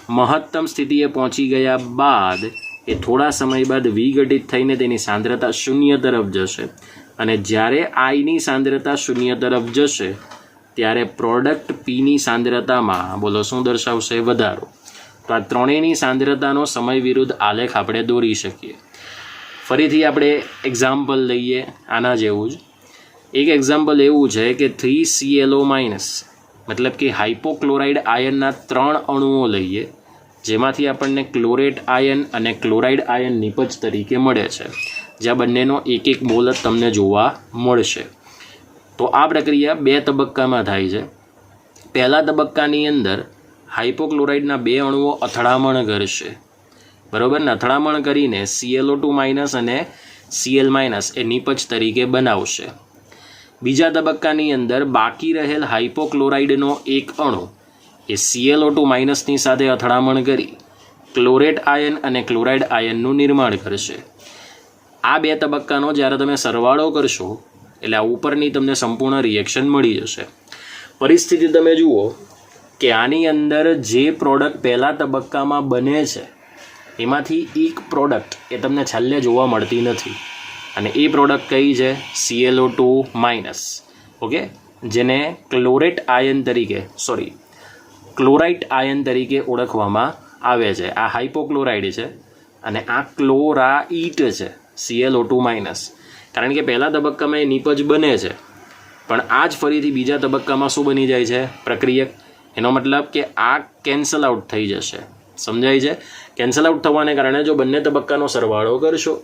મહત્તમ સ્થિતિએ પહોંચી ગયા બાદ એ થોડા સમય બાદ વિઘટિત થઈને તેની સાંદ્રતા શૂન્ય તરફ જશે અને જ્યારે આઈની સાંદ્રતા શૂન્ય તરફ જશે ત્યારે પ્રોડક્ટ પીની સાંદ્રતામાં બોલો શું દર્શાવશે? વધારો. તો આ ત્રણેયની સાંદ્રતાનો સમય વિરુદ્ધ આલેખ આપણે દોરી શકીએ. ફરીથી આપણે એક્ઝામ્પલ લઈએ આના જેવું જ. એક એક્ઝામ્પલ એવું છે કે 3ClO માઇનસ મતલબ કે હાઇપોક્લોરાઇડ આયનના 3 અણુઓ લઈએ જેમાંથી આપણને ક્લોરેટ આયન અને ક્લોરાઇડ આયન નિપજ તરીકે મળે છે, જ્યાં બંનેનો એક એક મોલ જ તમને જોવા મળશે. તો આ પ્રક્રિયા 2 તબક્કામાં થાય છે. પહેલા તબક્કાની અંદર હાઇપોક્લોરાઇડના 2 અણુઓ અથડામણ કરશે, બરાબર ને? અથડામણ કરીને ClO2 માઇનસ અને Cl માઇનસ એ નિપજ તરીકે બનાવશે. બીજા તબક્કાની અંદર બાકી રહેલ હાઇપોક્લોરાઇડનો એક અણુ એ ClO2 માઇનસની સાથે અથડામણ કરી ક્લોરેટ આયન અને ક્લોરાઇડ આયનનું નિર્માણ કરશે. આ 2 તબક્કાનો જ્યારે તમે સરવાળો કરશો એટલે આ ઉપરની તમને સંપૂર્ણ રિએક્શન મળી જશે. પરિસ્થિતિ તમે જુઓ કે આની અંદર જે પ્રોડક્ટ પહેલા તબક્કામાં બને છે એમાંથી એક પ્રોડક્ટ એ તમને છેલ્લે જોવા મળતી નથી અને એ પ્રોડક્ટ કઈ છે? ClO2 minus. ઓકે, જેને ક્લોરેટ આયન તરીકે ક્લોરાઇટ આયન તરીકે ઓળખવામાં આવે છે. આ હાઇપોક્લોરાઇડ છે અને આ ક્લોરાઇટ છે, ClO2 માઇનસ. કારણ કે પહેલા તબક્કામાં એ નિપજ બને છે પણ આ જ ફરીથી બીજા તબક્કામાં શું બની જાય છે? પ્રક્રિયક. એનો મતલબ કે આ કેન્સલ આઉટ થઈ જશે. સમજાય છે? કેન્સલ આઉટ થવાને કારણે જો બંને તબક્કાનો સરવાળો કરશો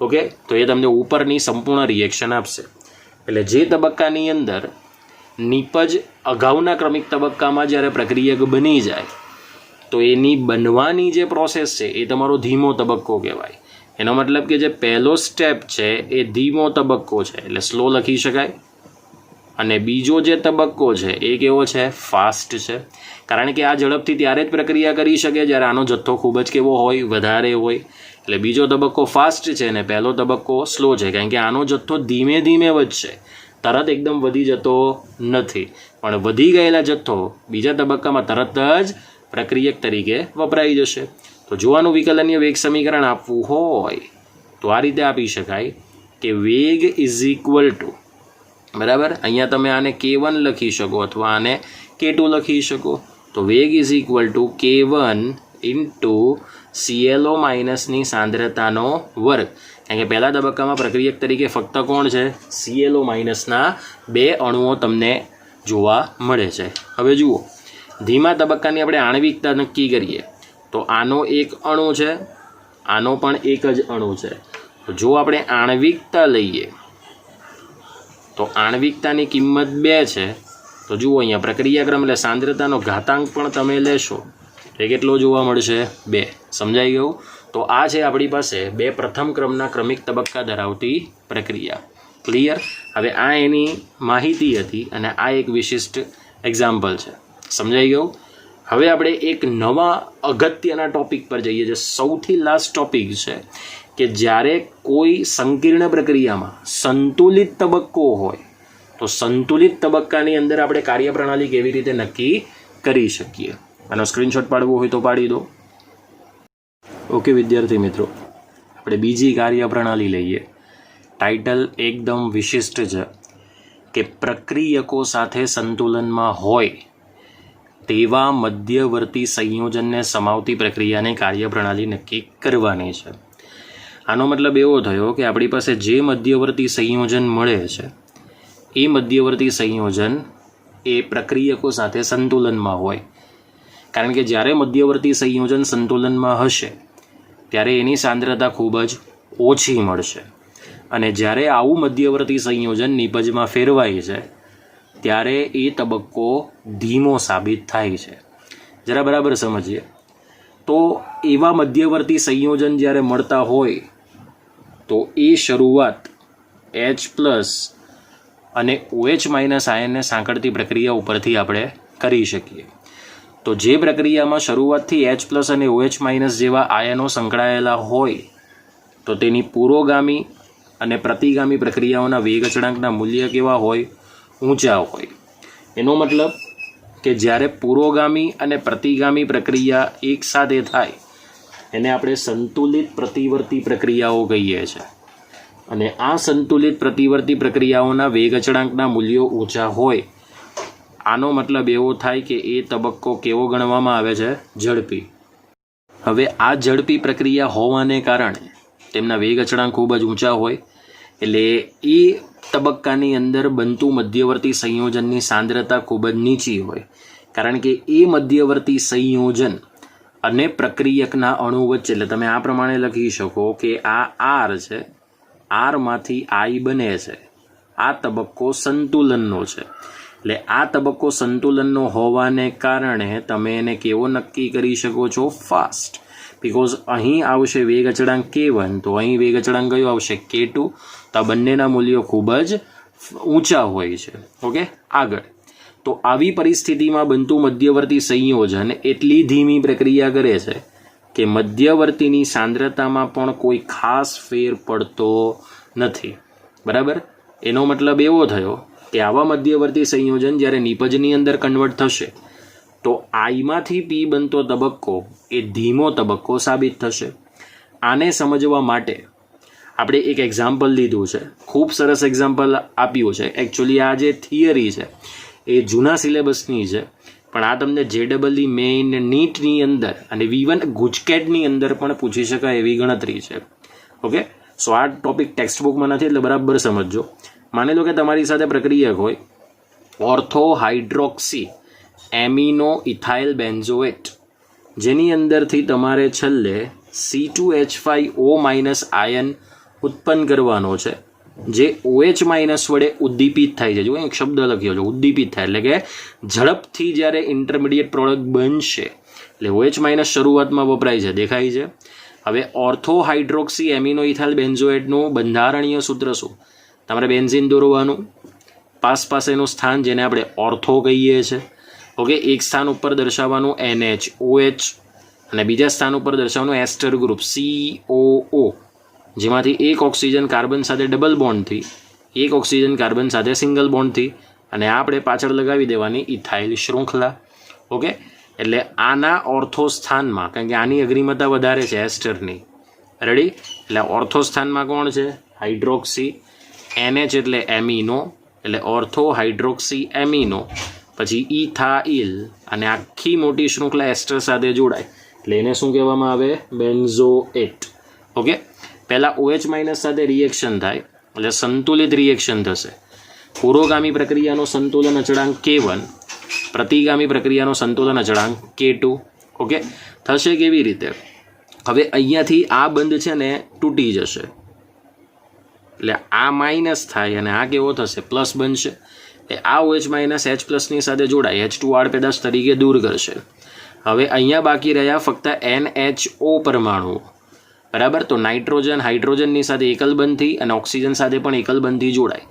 ઓકે તો એ તમને ઉપરની સંપૂર્ણ રિએક્શન આપશે. એટલે જે તબક્કાની અંદર નિપજ અગાઉના ક્રમિક તબક્કામાં જ્યારે પ્રક્રિયક બની જાય તો એની બનવાની જે પ્રોસેસ છે એ તમારો ધીમો તબક્કો કહેવાય. એનો મતલબ કે જે પહેલો સ્ટેપ છે એ ધીમો તબક્કો છે એટલે સ્લો લખી શકાય અને બીજો જે તબક્કો છે એ કેવો છે? ફાસ્ટ છે. કારણ કે આ ઝડપથી ત્યારે જ પ્રક્રિયા કરી શકે જ્યારે આનો જથ્થો ખૂબ જ કેવો હોય? વધારે હોય. એટલે બીજો તબક્કો ફાસ્ટ છે અને પહેલો તબક્કો સ્લો છે કારણ કે આનો જથ્થો ધીમે ધીમે વધશે, તરત એકદમ વધી જતો નથી. પણ વધી ગયેલા જથ્થો બીજા તબક્કામાં તરત જ પ્રક્રિયક તરીકે વપરાઈ જશે. તો જો આનું વિકલનીય વેગ સમીકરણ આપવું હોય તો આ રીતે આપી શકાય કે વેગ ઇઝ ઇક્વલ ટુ, બરાબર, અહીંયા તમે આને K1 લખી શકો અથવા આને K2 લખી શકો. તો વેગ is equal to K1 into ClO માઇનસની સાંદ્રતાનો વર્ગ. કારણ કે પહેલા તબક્કામાં પ્રક્રિયક તરીકે ફક્ત કોણ છે? ClO માઇનસના 2 અણુઓ તમને જોવા મળે છે. હવે જુઓ, ધીમા તબક્કાની આપણે આણ્વિકતા નક્કી કરીએ તો આનો એક અણુ છે, આનો પણ એક જ અણુ છે. તો જો આપણે આણ્વિકતા લઈએ તો આણ્વિકતાની કિંમત 2 છે. તો જુઓ અહીંયા પ્રક્રિયાક્રમ એટલે સાંદ્રતાનો ઘાતાંક પણ તમે લેશો એ કેટલો જોવા મળશે? 2. સમજાઈ ગયું? તો આ છે આપણી પાસે 2 પ્રથમ ક્રમના ક્રમિક તબક્કા ધરાવતી પ્રક્રિયા. ક્લિયર? હવે આ એની માહિતી હતી અને આ એક વિશિષ્ટ એક્ઝામ્પલ છે. સમજાઈ ગયું? હવે આપણે એક નવા અગત્યના ટોપિક પર જઈએ જે સૌથી લાસ્ટ ટોપિક છે કે જ્યારે કોઈ સંકીર્ણ પ્રક્રિયામાં સંતુલિત તબક્કો હોય તો સંતુલિત તબક્કાની અંદર આપણે કાર્યપ્રણાલી કેવી રીતે નક્કી કરી શકીએ. આનો સ્ક્રીનશોટ પાડવો હોય તો પાડી દો. ઓકે વિદ્યાર્થી મિત્રો, આપણે બીજી કાર્યપ્રણાલી લઈએ. ટાઇટલ એકદમ વિશિષ્ટ છે કે પ્રક્રિયકો સાથે સંતુલનમાં હોય તેવા મધ્યવર્તી સંયોજનને સમાવતી પ્રક્રિયાની કાર્યપ્રણાલી નક્કી કરવાની છે. આનો મતલબ એવો થયો કે આપણી પાસે જે મધ્યવર્તી સંયોજન મળે છે એ મધ્યવર્તી સંયોજન એ પ્રક્રિયકો સાથે સંતુલનમાં હોય. કારણ કે જ્યારે મધ્યવર્તી સંયોજન સંતુલનમાં હશે ત્યારે એની સાંદ્રતા ખૂબ જ ઓછી મળશે અને જ્યારે આવું મધ્યવર્તી સંયોજન નિપજમાં ફેરવાય છે ત્યારે એ તબક્કો ધીમો સાબિત થાય છે. જરા બરાબર સમજીએ. તો એવા મધ્યવર્તી સંયોજન જ્યારે મળતા હોય તો એ શરૂઆત H+ અને OH- આયનને સાંકળતી પ્રક્રિયા ઉપરથી આપણે કરી શકીએ. તો જે પ્રક્રિયામાં શરૂઆતથી H+ અને OH- જેવા આયનો સંકળાયેલા હોય તો તેની પુરોગામી અને પ્રતિગામી પ્રક્રિયાઓના વેગ અચળાંકના મૂલ્ય કેવા હોય? ઊંચા હોય. એનો મતલબ કે જ્યારે પુરોગામી અને પ્રતિગામી પ્રક્રિયા એક સાથે થાય એને આપણે સંતુલિત પ્રતિવર્તી પ્રક્રિયાઓ કહીએ છીએ. અને આ સંતુલિત પ્રતિવર્તી પ્રક્રિયાઓના વેગ અચળાંકના મૂલ્યો ઊંચા હોય, આનો મતલબ એવો થાય કે એ તબક્કો કેવો ગણવામાં આવે છે? ઝડપી. હવે આ ઝડપી પ્રક્રિયા હોવાને કારણે તેમના વેગ અચળાંક ખૂબ જ ઊંચા હોય, એટલે એ તબક્કાની અંદર બનતું મધ્યવર્તી સંયોજનની સાંદ્રતા ખૂબ જ નીચી હોય, કારણ કે એ મધ્યવર્તી સંયોજન અને પ્રક્રિયકના અણુ વચ્ચે, એટલે તમે આ પ્રમાણે લખી શકો કે આ આર છે, આરમાંથી આઈ બને છે, આ તબક્કો સંતુલનનો છે. એટલે આ તબક્કો સંતુલનનો હોવાને કારણે તમે એને કેવો નક્કી કરી શકો છો? ફાસ્ટ. બિકોઝ અહીં આવશે વેગ અચળાંક K1, તો અહીં વેગ અચળાંક કયો આવશે? K2. તો આ બંનેના મૂલ્યો ખૂબ જ ઊંચા હોય છે. ઓકે, આગળ. તો આવી પરિસ્થિતિમાં બનતું મધ્યવર્તી સંયોજન એટલી ધીમી પ્રક્રિયા કરે છે કે મધ્યવર્તીની સાંદ્રતામાં પણ કોઈ ખાસ ફેર પડતો નથી. બરાબર? એનો મતલબ એવો થયો કે આવા મધ્યવર્તી સંયોજન જ્યારે નિપજની અંદર કન્વર્ટ થશે તો આઈમાંથી પી બનતો તબક્કો એ ધીમો તબક્કો સાબિત થશે. આને સમજવા માટે આપણે એક એક્ઝામ્પલ લીધું છે, ખૂબ સરસ એક્ઝામ્પલ આપ્યું છે. એકચ્યુઅલી આ જે થિયરી છે એ જૂના સિલેબસની છે, પણ આ તમને JEE મેઇન નીટની અંદર અને V1 ગુજકેટની અંદર પણ પૂછી શકાય એવી ગણતરી છે. ઓકે, સો આ ટોપિક ટેક્સ્ટબુકમાં નથી, એટલે બરાબર સમજજો. માની લો કે તમારી સાથે પ્રક્રિયક હોય ortho hydroxy amino ethyl benzoate, જેની અંદરથી તમારે છેલ્લે C2H5O- આયન ઉત્પન્ન કરવાનો છે, જે OH- વડે ઉદ્દીપિત થાય છે. જો એક શબ્દ લખ્યો છે, ઉદ્દીપિત થાય, એટલે કે ઝડપથી જ્યારે ઇન્ટરમીડિયેટ પ્રોડક્ટ બનશે, એટલે OH- શરૂઆતમાં વપરાય છે, દેખાય છે. હવે ઓર્થો હાઇડ્રોક્સી એમિનો ઇથાઇલ બેન્ઝોએટનું બંધારણીય સૂત્ર શું? તમારે બેન્ઝીન દોરવાનું, પાસેનું સ્થાન જેને આપણે ઓર્થો કહીએ છીએ. ઓકે, એક સ્થાન ઉપર દર્શાવવાનું NH-OH અને બીજા સ્થાન ઉપર દર્શાવવાનું એસ્ટર ગ્રુપ COO, જેમાંથી એક ઓક્સિજન કાર્બન સાથે ડબલ બોન્ડથી, એક ઓક્સિજન કાર્બન સાથે સિંગલ બોન્ડથી, અને આપણે પાછળ લગાવી દેવાની ઇથાઇલ શૃંખલા. ઓકે, એટલે આના ઓર્થો સ્થાનમાં, કારણ કે આની અગ્રિમતા વધારે છે એસ્ટરની. રેડી? એટલે ઓર્થો સ્થાનમાં કોણ છે? હાઇડ્રોક્સી. NH એટલે એમિનો, એટલે ઓર્થો હાઇડ્રોક્સી એમિનો, પછી ઇથાઇલ, અને આખી મોટી શૃંખલા એસ્ટર સાથે જોડાય એટલે એને શું કહેવામાં આવે? બેન્ઝોએટ. ઓકે, પહેલાં OH- સાથે રિએક્શન થાય એટલે સંતુલિત રિએક્શન થશે. પુરોગામી પ્રક્રિયાનો સંતુલન અચળાંક K1, પ્રતિગામી પ્રક્રિયાનો સંતુલન અચળાંક K2. ઓકે, થશે કેવી રીતે? હવે અહીંયાથી આ બંધ છે ને તૂટી જશે, એટલે આ માઇનસ થાય અને આ કેવો થશે? પ્લસ બનશે. આ OH- H+ની સાથે જોડાય, H2 આડપેદાશ તરીકે દૂર કરશે. હવે અહીંયા બાકી રહ્યા ફક્ત NHO પરમાણુ. બરાબર? તો નાઇટ્રોજન હાઇડ્રોજનની સાથે એકલ બંધથી અને ઓક્સિજન સાથે પણ એકલ બંધથી જોડાય,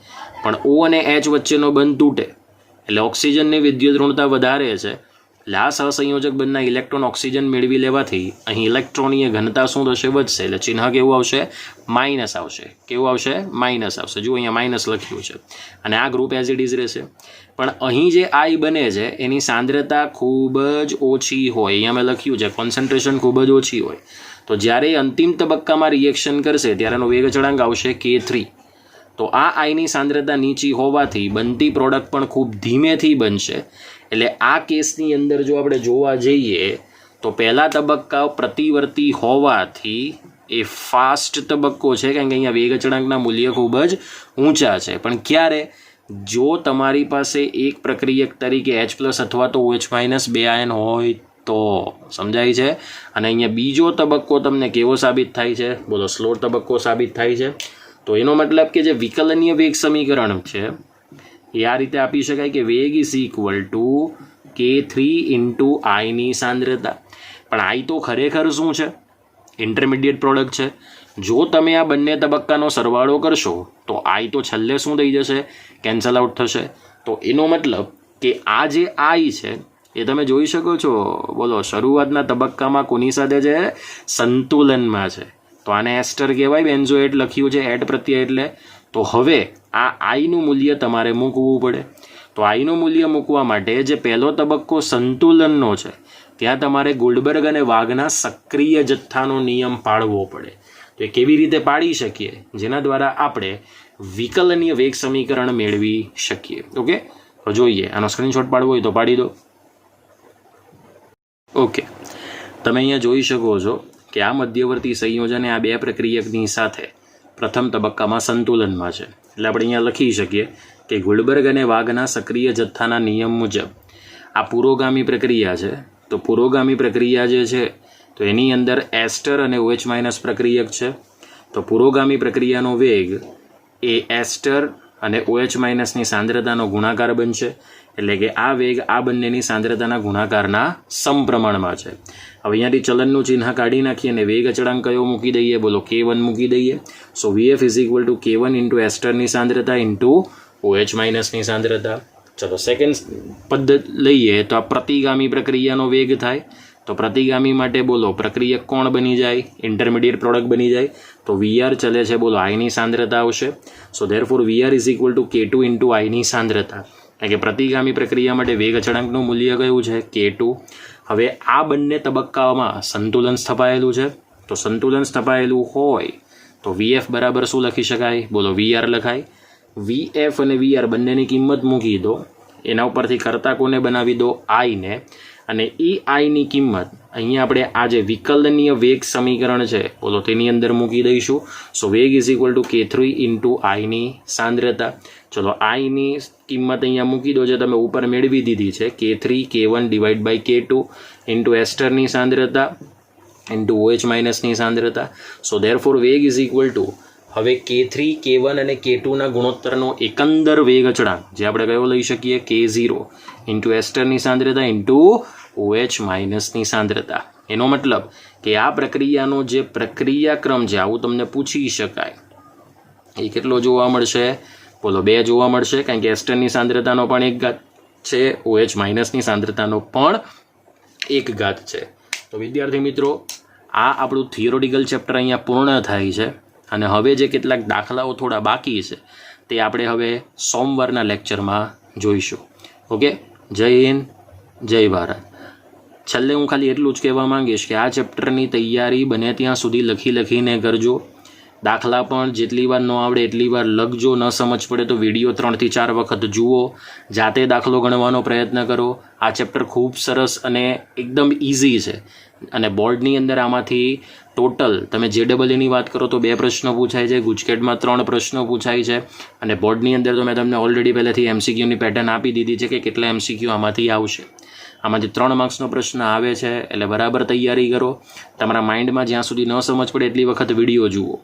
પણ O અને H વચ્ચેનો બંધ તૂટે એટલે ઓક્સિજનની વિદ્યુત ઋણતા વધારે છે, એટલે આ સહસંયોજક બંધના ઇલેક્ટ્રોન ઓક્સિજન મેળવી લેવાથી અહીં ઇલેક્ટ્રોનીય ઘનતા શું થશે? વધશે. એટલે ચિહ્ન કેવું આવશે? માઇનસ આવશે. કેવું આવશે? માઇનસ આવશે. જુઓ અહીંયા માઇનસ લખ્યું છે, અને આ ગ્રુપ એઝ ઇટ ઇઝ રહેશે. પણ અહીં જે આઈ બને છે એની સાંદ્રતા ખૂબ જ ઓછી હોય. અહીંયા મેં લખ્યું છે કોન્સન્ટ્રેશન ખૂબ જ ઓછી હોય. તો જ્યારે અંતિમ તબક્કામાં રિએક્શન કરશે ત્યારે એનો વેગ અચળાંક આવશે K3. તો આ આઈની સાંદ્રતા નીચી હોવાથી બનતી પ્રોડક્ટ પણ ખૂબ ધીમેથી બનશે. એટલે આ કેસની અંદર જો આપણે જોવા જઈએ તો પહેલા તબક્કા પ્રતિવર્તી હોવાથી એ ફાસ્ટ તબક્કો છે, કારણ કે અહીંયા વેગ અચળાંકના મૂલ્ય ખૂબ જ ઊંચા છે. પણ ક્યારે? જો તમારી પાસે એક પ્રક્રિયક તરીકે H+ અથવા તો OH- 2 આયન હોય તો. સમજાય છે? અને અહીંયા બીજો તબક્કો તમને કેવો સાબિત થાય છે? બોલો, સ્લો તબક્કો સાબિત થાય છે. તો એનો મતલબ કે જે વિકલનીય વેગ સમીકરણ છે એ આ રીતે આપી શકાય કે વેગ ઇઝ ઇક્વલ ટુ K3 × આઈની સાંદ્રતા. પણ આઈ તો ખરેખર શું છે? ઇન્ટરમીડિયેટ પ્રોડક્ટ છે. જો તમે આ બંને તબક્કાનો સરવાળો કરશો તો આઈ તો છેલ્લે શું થઈ જશે? કેન્સલ આઉટ થશે. તો એનો મતલબ કે આ જે આઈ છે એ તમે જોઈ શકો છો. બોલો, શરૂઆતના તબક્કામાં કોની સાથે છે? સંતુલનમાં છે. તો આને એસ્ટર કહેવાય, બેન્ઝોએટ લખ્યું છે એડ પ્રત્યય એટલે. તો હવે આ આઈનું મૂલ્ય તમારે મૂકવું પડે. તો આઈનું મૂલ્ય મૂકવા માટે જે પહેલો તબક્કો સંતુલનનો છે ત્યાં તમારે ગોલ્ડબર્ગ અને વાઘના સક્રિય જથ્થાનો નિયમ પાળવો પડે. તો એ કેવી રીતે પાડી શકીએ? જેના દ્વારા આપણે વિકલનીય વેગ સમીકરણ મેળવી શકીએ. ઓકે, તો જોઈએ. આનો સ્ક્રીનશોટ પાડવો હોય તો પાડી દો. ઓકે, તમે અહીંયા જોઈ શકો છો કે આ મધ્યવર્તી સંયોજન આ બે પ્રક્રિયકની સાથે પ્રથમ તબક્કામાં સંતુલનમાં છે. એટલે આપણે અહીંયા લખી શકીએ કે ગોલ્ડબર્ગ અને વાઘના સક્રિય જથ્થાના નિયમ મુજબ આ પુરોગામી પ્રક્રિયા છે. તો પુરોગામી પ્રક્રિયા જે છે તો એની અંદર એસ્ટર અને OH માઇનસ પ્રક્રિયક છે. તો પુરોગામી પ્રક્રિયાનો વેગ એ એસ્ટર અને OH માઇનસની સાંદ્રતાનો ગુણાકાર બનશે. એટલે કે આ વેગ આ બંનેની સાંદ્રતાના ગુણાકારના સમપ્રમાણમાં છે. હવે અહીંયાથી ચલનનું ચિહ્ન કાઢી નાખીએ અને વેગ અચળાંક કયો મૂકી દઈએ? બોલો, K1 મૂકી દઈએ. So VF is equal to K1 into એસ્ટરની સાંદ્રતા ઇન્ટુ OH માઇનસની સાંદ્રતા. ચલો સેકન્ડ પદ્ધતિ લઈએ તો આ પ્રતિગામી પ્રક્રિયાનો વેગ થાય. તો પ્રતિગામી માટે બોલો પ્રક્રિયક કોણ બની જાય? ઇન્ટરમીડિયેટ પ્રોડક્ટ બની જાય. તો VR ચલે છે, બોલો આઈની સાંદ્રતા આવશે. So therefore VR is equal to K2 into આઈની સાંદ્રતા. એટલે કે પ્રતિગામી પ્રક્રિયા માટે વેગ અચળાંકનું મૂલ્ય કયું છે? K2. હવે આ બંને તબક્કાઓમાં સંતુલન સ્થપાયેલું છે. તો સંતુલન સ્થપાયેલું હોય તો VF બરાબર શું લખી શકાય? બોલો VR લખાય. VF અને VR બંનેની કિંમત મૂકી દો. એના ઉપરથી કરતા કોને બનાવી દો? આઈને. અને એ આઈની કિંમત અહીંયા આપણે આ જે વિકલનીય વેગ સમીકરણ છે બોલો તેની અંદર મૂકી દઈશું. સો વેગ is equal to K3 into આઈની સાંદ્રતા. ચલો આઈની કિંમત અહીંયા મૂકી દો જે તમે ઉપર મેળવી દીધી છે. K3 K1 divide by K2 into એસ્ટરની સાંદ્રતા ઇન્ટુ OH માઇનસની સાંદ્રતા. સો ધેરફોર વેગ ઇઝ ઇક્વલ ટુ હવે K3 K1 અને K2ના ગુણોત્તરનો એકંદર વેગ અચળાંક જે આપણે કયો લઈ શકીએ? K0 ઇન્ટુ એસ્ટરની સાંદ્રતા ઇન્ટુ OH માઇનસની સાંદ્રતા. એનો મતલબ કે આ પ્રક્રિયાનો જે પ્રક્રિયાક્રમ છે આવું તમને પૂછી શકાય એ કેટલો જોવા મળશે? બોલો 2 જોવા મળશે, કારણ કે એસ્ટરની સાંદ્રતાનો પણ 1 ઘાત છે, OH માઇનસની સાંદ્રતાનો પણ 1 ઘાત છે. તો વિદ્યાર્થી મિત્રો આ આપણું થિયોરિટિકલ ચેપ્ટર અહીંયા પૂર્ણ થાય છે. અને હવે જે કેટલાક દાખલાઓ થોડા બાકી છે તે આપણે હવે સોમવારના લેક્ચરમાં જોઈશું. ઓકે, જય હિન્દ, જય ભારત. છેલ્લે હું ખાલી એટલું જ કહેવા માંગીશ કે આ ચેપ્ટરની તૈયારી બને ત્યાં સુધી લખીને કરજો. દાખલા પણ જેટલી વાર ન આવડે એટલી વાર લખજો. ન સમજ પડે તો વિડીયો 3 થી 4 વખત જુઓ, જાતે દાખલો ગણવાનો પ્રયત્ન કરો. આ ચેપ્ટર ખૂબ સરસ અને એકદમ ઇઝી છે. અને બોર્ડની અંદર આમાંથી ટોટલ તમે JEEની વાત કરો તો 2 પ્રશ્નો પૂછાય છે, ગુજકેટમાં 3 પ્રશ્નો પૂછાય છે. અને બોર્ડની અંદર તો મેં તમને ઓલરેડી પહેલેથી MCQની પેટર્ન આપી દીધી છે કે કેટલા MCQ આમાંથી આવશે. આમાંથી 3 માર્ક્સનો પ્રશ્ન આવે છે. એટલે બરાબર તૈયારી કરો. તમારા માઇન્ડમાં જ્યાં સુધી ન સમજ પડે એટલી વખત વિડીયો જુઓ.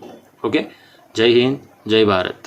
ઓકે, જય હિન્દ, જય ભારત.